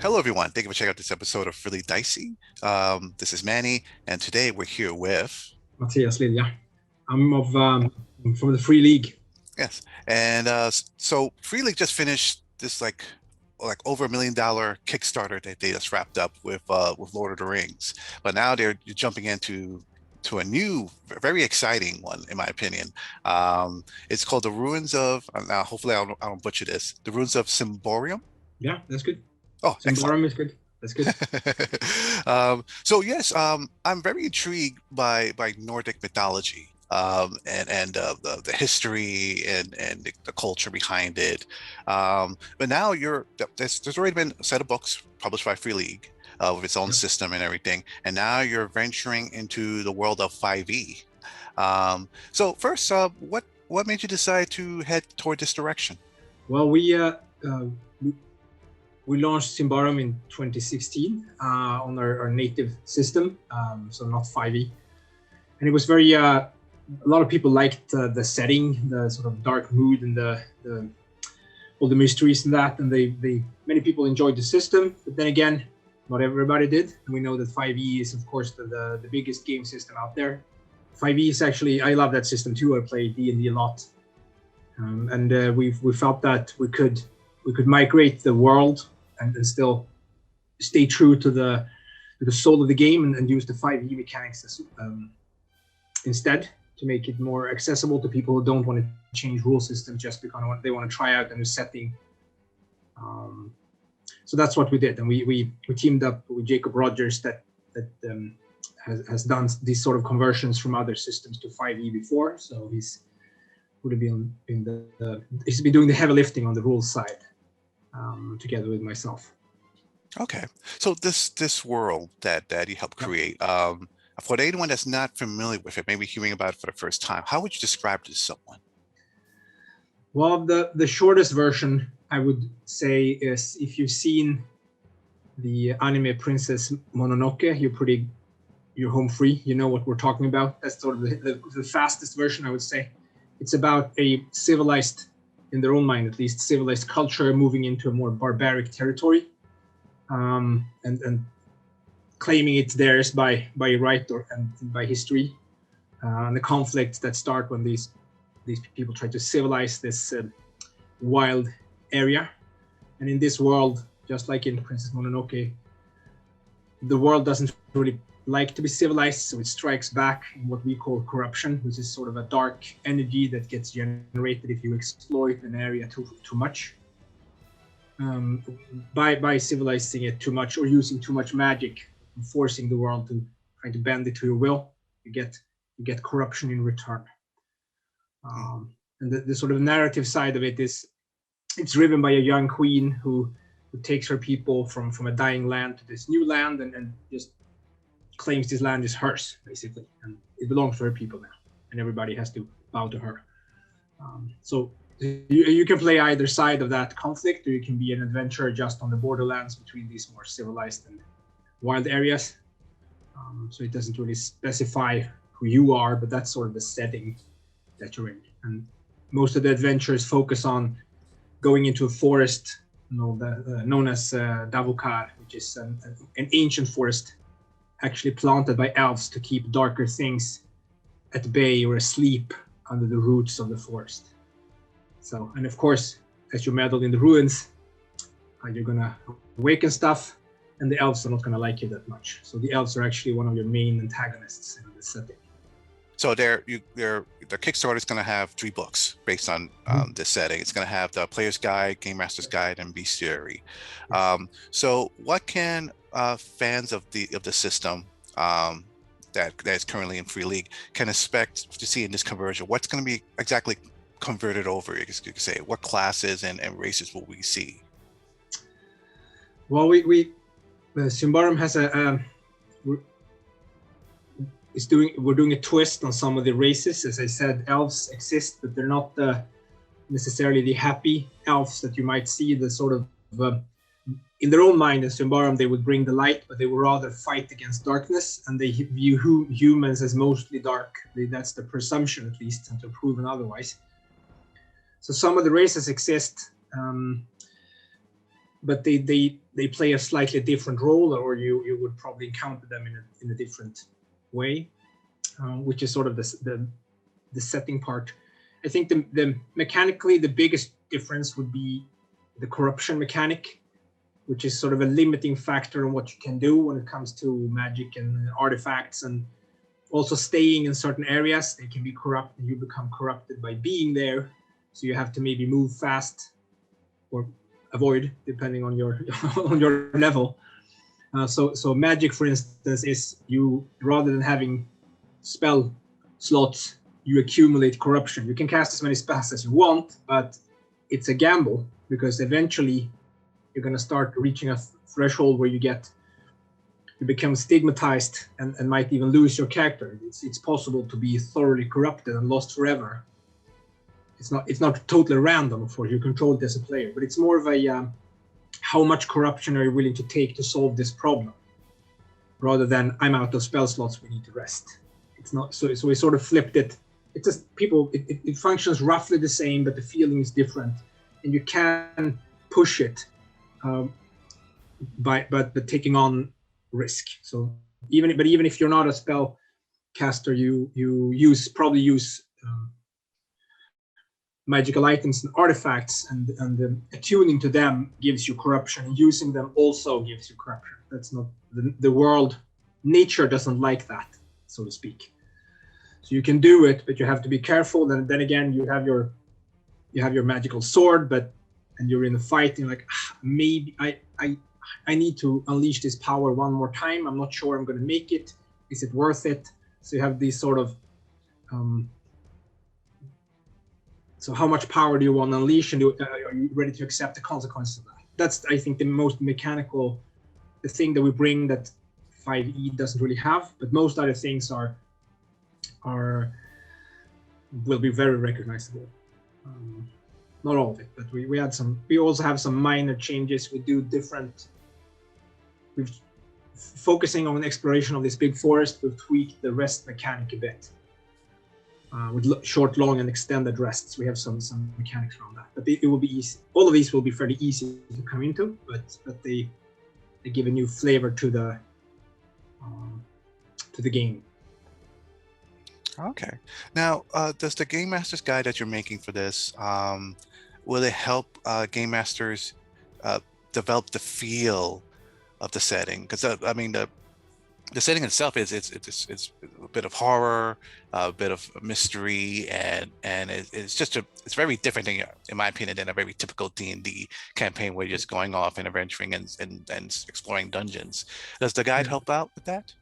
Hello, everyone. Thank you for checking out this episode of Really Dicey. This is Manny, and today we're here with Mattias Lilja. I'm from the Free League. yes, and so Free League just finished this like over $1 million Kickstarter that they just wrapped up with Lord of the Rings, but now they're jumping into a new, very exciting one, in my opinion. It's called the Ruins of. Now, hopefully, I don't butcher this. The Ruins of Symbaroum. Yeah, that's good. Oh, excellent. Symbaroum is good. That's good. So yes, I'm very intrigued by Nordic mythology, and the history and the culture behind it. But now there's already been a set of books published by Free League with its own system and everything, and now you're venturing into the world of 5e. So first, what made you decide to head toward this direction? Well, we launched Symbaroum in 2016 on our native system, so not 5e, and it was very. A lot of people liked the setting, the sort of dark mood, and all the mysteries and that, and many people enjoyed the system. But then again, not everybody did. And we know that 5e is, of course, the biggest game system out there. 5e is actually, I love that system too. I play D&D a lot, and we felt that we could migrate the world and still stay true to the soul of the game and use the 5e mechanics instead to make it more accessible to people who don't want to change rule systems just because they want to try out a new setting. So that's what we did, and we teamed up with Jacob Rogers that has done these sort of conversions from other systems to 5e before. So he's been doing the heavy lifting on the rules side. Together with myself. Okay, so this world that you helped create, for anyone that's not familiar with it, maybe hearing about it for the first time, how would you describe it to someone? Well, the shortest version I would say is, if you've seen the anime Princess Mononoke, you're home free. You know what we're talking about. That's sort of the fastest version, I would say. It's about a civilized, in their own mind at least, civilized culture moving into a more barbaric territory, and claiming it's theirs by right and by history, and the conflicts that start when these people try to civilize this wild area. And in this world, just like in Princess Mononoke, the world doesn't really like to be civilized, so it strikes back in what we call corruption, which is sort of a dark energy that gets generated if you exploit an area too much. By civilizing it too much or using too much magic, and forcing the world to try to bend it to your will, you get corruption in return. And the sort of narrative side of it is, it's driven by a young queen who takes her people from a dying land to this new land and just claims this land is hers, basically, and it belongs to her people now, and everybody has to bow to her. So you can play either side of that conflict, or you can be an adventurer just on the borderlands between these more civilized and wild areas. So it doesn't really specify who you are, but that's sort of the setting that you're in. And most of the adventures focus on going into a forest, known as Davokar, which is an ancient forest, actually planted by elves to keep darker things at bay or asleep under the roots of the forest. So, and of course, as you meddle in the ruins, you're gonna awaken stuff, and the elves are not gonna like you that much. So the elves are actually one of your main antagonists in this setting. So the Kickstarter is going to have 3 books based on this setting. It's going to have the Player's Guide, Gamemasters Guide, and Beastiary. Yes. So what can fans of the system that is currently in Free League can expect to see in this conversion? What's going to be exactly converted over? You could say, what classes and races will we see? Well, Symbaroum has we're doing a twist on some of the races. As I said, elves exist, but they're not necessarily the happy elves that you might see. The sort of in their own mind in Symbaroum, they would bring the light, but they would rather fight against darkness, and they view humans as mostly dark. That's the presumption, at least, until proven otherwise. So some of the races exist. but they play a slightly different role, or you would probably encounter them in a different way, which is sort of the setting part. I think the mechanically the biggest difference would be the corruption mechanic, which is sort of a limiting factor on what you can do when it comes to magic and artifacts, and also staying in certain areas. They can be corrupted. You become corrupted by being there, so you have to maybe move fast or avoid, depending on your on your level. So magic, for instance, is you, rather than having spell slots, you accumulate corruption. You can cast as many spells as you want, but it's a gamble, because eventually you're going to start reaching a threshold where you become stigmatized and might even lose your character. It's possible to be thoroughly corrupted and lost forever. It's not totally random, of course. You control it as a player, but it's more of a how much corruption are you willing to take to solve this problem, rather than I'm out of spell slots, we need to rest. It's not so we sort of flipped it. It's just it functions roughly the same, but the feeling is different, and you can push it by taking on risk. So even if you're not a spell caster, you probably use magical items and artifacts, and attuning to them gives you corruption, and using them also gives you corruption. That's not the world. Nature doesn't like that, so to speak. So you can do it, but you have to be careful. And then again, you have your magical sword, and you're in a fight, and you're like, maybe I need to unleash this power one more time. I'm not sure I'm going to make it. Is it worth it? So you have these sort of so how much power do you want to unleash, and are you ready to accept the consequences of that? That's, I think, the most mechanical, the thing that we bring that 5e doesn't really have. But most other things will be very recognizable. Not all of it, but we had some. We also have some minor changes. We do different. We've focusing on exploration of this big forest. We've tweaked the rest mechanic a bit. With short, long, and extended rests. We have some mechanics around that, but it will be easy. All of these will be fairly easy to come into, but they give a new flavor to the game. Okay. Now, does the Game Masters guide that you're making for this, will it help Game Masters develop the feel of the setting? Because I mean, the setting itself it's a bit of horror, a bit of mystery, and it's very different thing, in my opinion, than a very typical D&D campaign where you're just going off and adventuring and exploring dungeons. Does the guide help out with that?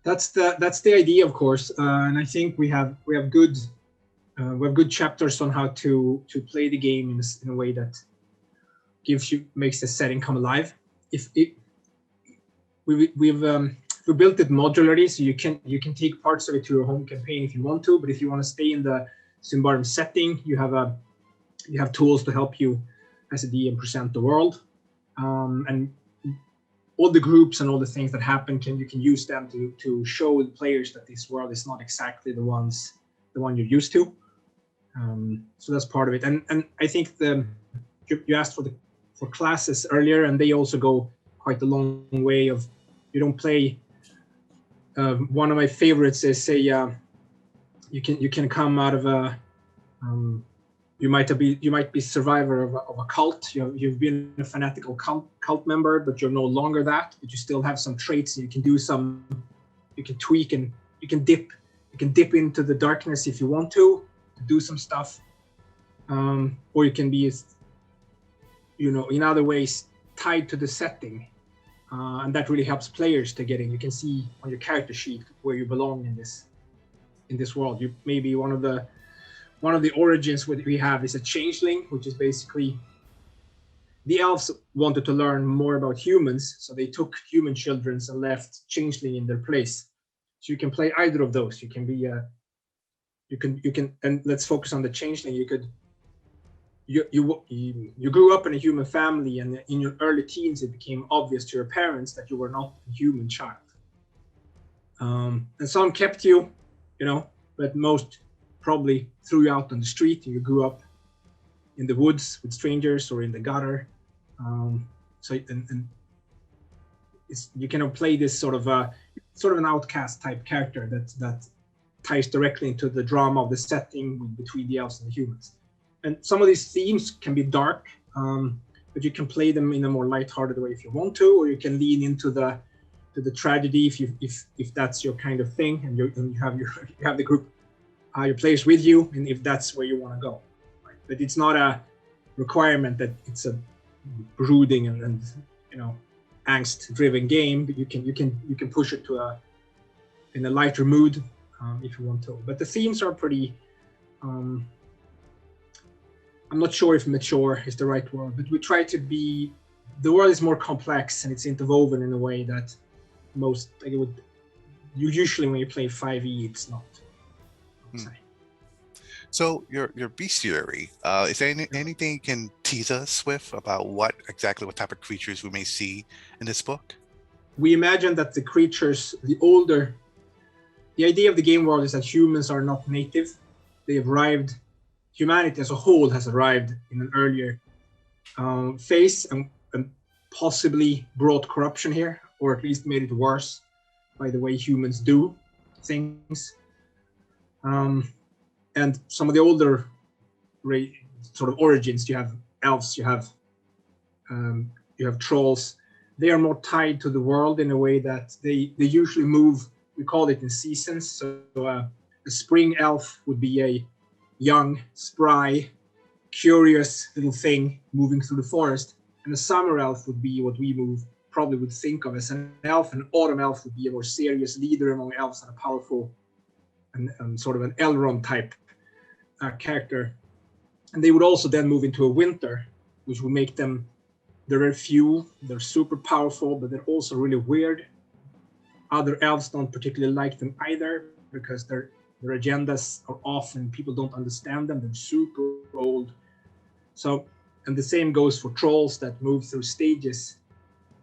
That's the idea, of course, and I think we have good chapters on how to play the game in a way that makes the setting come alive. We built it modularly, so you can take parts of it to your home campaign if you want to, but if you want to stay in the Symbaroum setting, you have tools to help you as a DM present the world, and all the groups and all the things that happen you can use them to show the players that this world is not exactly the one you're used to. So that's part of it, and I think you asked for classes earlier, and they also go quite a long way of, you don't play. One of my favorites is you can come out of a you might be survivor of a cult. You've been a fanatical cult member, but you're no longer that. But you still have some traits, and you can tweak, and you can dip into the darkness if you want to do some stuff, or you can be, in other ways tied to the setting. And that really helps players to get in. You can see on your character sheet where you belong in this world. You maybe one of the origins we have is a changeling, which is basically the elves wanted to learn more about humans, so they took human children and left changeling in their place. So you can play either of those. You can be you can, and let's focus on the changeling. You grew up in a human family, and in your early teens it became obvious to your parents that you were not a human child, and some kept you, but most probably threw you out on the street, and you grew up in the woods with strangers or in the gutter. So and you can play this sort of an outcast type character that ties directly into the drama of the setting between the elves and the humans. And some of these themes can be dark, but you can play them in a more lighthearted way if you want to, or you can lean into the tragedy if that's your kind of thing, and you have the group, your players with you, and if that's where you want to go. Right? But it's not a requirement that it's a brooding and angst-driven game. But you can push it to in a lighter mood if you want to. But the themes are pretty. I'm not sure if mature is the right word, but we try to be. The world is more complex and it's interwoven in a way that usually when you play 5e, it's not. So your Beastiary, is there anything you can tease us with about what type of creatures we may see in this book? We imagine that the creatures, the idea of the game world is that humans are not native. They have arrived, humanity as a whole has arrived in an earlier phase and possibly brought corruption here, or at least made it worse by the way humans do things. And some of the older sort of origins, you have elves, you have trolls. They are more tied to the world in a way that they usually move. We call it in seasons. So a spring elf would be a young, spry, curious little thing moving through the forest, and a summer elf would be what we probably would think of as an elf. An autumn elf would be a more serious leader among elves and a powerful and sort of an Elrond type character. And they would also then move into a winter, which would make them, they're very few, they're super powerful, but they're also really weird. Other elves don't particularly like them either because their agendas are off and people don't understand them. They're super old. So, and the same goes for trolls that move through stages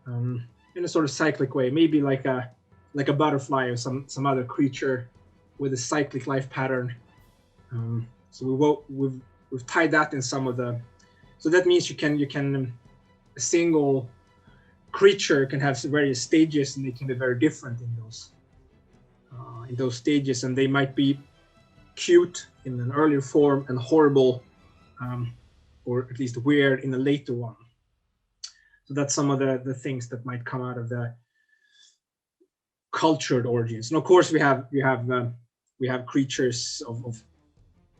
in a sort of cyclic way, maybe like a butterfly or some other creature with a cyclic life pattern. So we've tied that in some of the. So that means you can a single creature can have various stages, and they can be very different in those stages, and they might be cute in an earlier form and horrible, or at least weird in a later one. So that's some of the things that might come out of the cultured origins. And of course, we have creatures of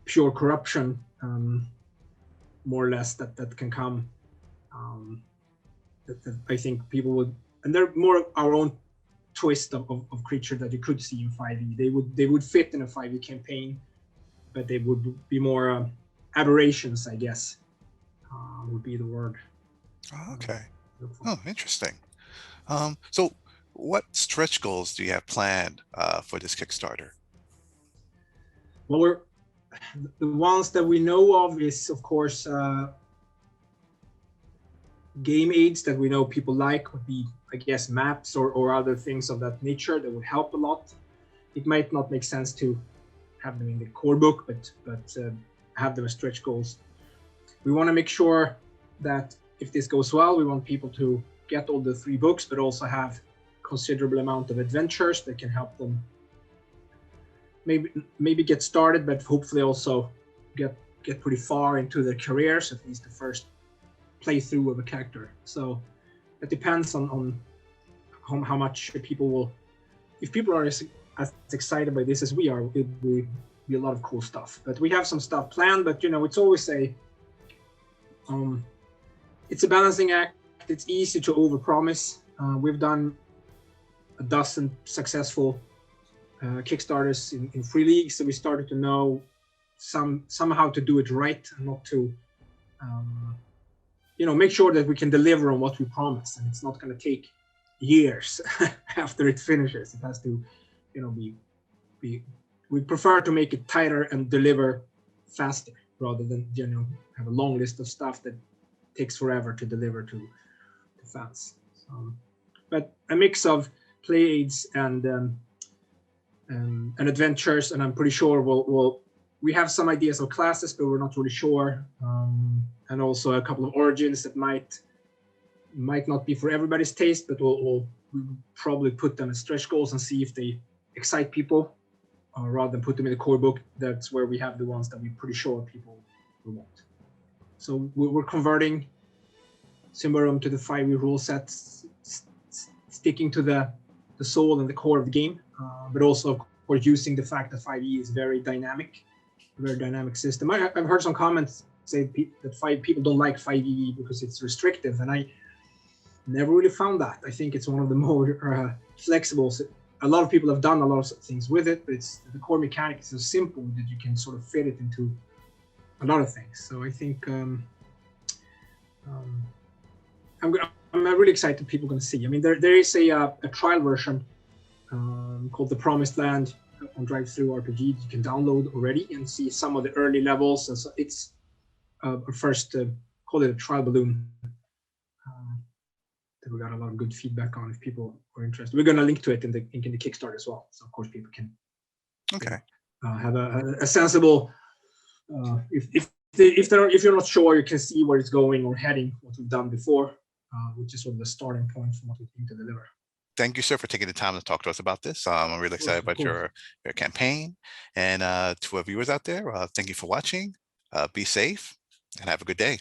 pure corruption, more or less, that can come. That I think people would, and they're more our own twist of creature that you could see in 5e. They would fit in a 5e campaign, but they would be more aberrations, I guess, would be the word. Oh, okay. Oh, interesting. So what stretch goals do you have planned for this Kickstarter? Well, the ones that we know of is, of course, game aids that we know people like would be, I guess, maps or other things of that nature that would help a lot. It might not make sense to have them in the core book, but have them as stretch goals. We want to make sure that if this goes well, we want people to get all the 3 books, but also have considerable amount of adventures that can help them maybe get started, but hopefully also get pretty far into their careers, at least the first playthrough of a character. So it depends on how much people will. If people are as excited by this as we are, it will be a lot of cool stuff. But we have some stuff planned, but it's always it's a balancing act. It's easy to overpromise. We've done a dozen successful Kickstarters in free leagues, so we started to know somehow to do it right and not to make sure that we can deliver on what we promise, and it's not going to take years after it finishes. It has to be we prefer to make it tighter and deliver faster rather than have a long list of stuff that takes forever to deliver to fans. But a mix of play aids and adventures, and I'm pretty sure we have some ideas of classes, but we're not really sure, and also a couple of origins that might might not be for everybody's taste, but we'll probably put them as stretch goals and see if they excite people, rather than put them in the core book. That's where we have the ones that we're pretty sure people will want. So we're converting Symbaroum to the 5e rule set, sticking to the soul and the core of the game, but also of course using the fact that 5e is a very dynamic system. I've heard some comments say that people don't like 5e because it's restrictive, and I never really found that. I think it's one of the more flexible. A lot of people have done a lot of things with it, but the core mechanic is so simple that you can sort of fit it into a lot of things. So I think I'm really excited people are going to see. I mean, there is a trial version called The Promised Land on Drive-Thru RPG you can download already and see some of the early levels. And so it's our first, call it a trial balloon, that we got a lot of good feedback on if people are interested. We're going to link to it in the Kickstarter as well. So of course people can have a sensible, if you're not sure, you can see where it's going or heading, what we've done before, which is sort of the starting point from what we think to deliver. Thank you, sir, for taking the time to talk to us about this. I'm really excited about your campaign. And to our viewers out there, thank you for watching. Be safe and have a good day.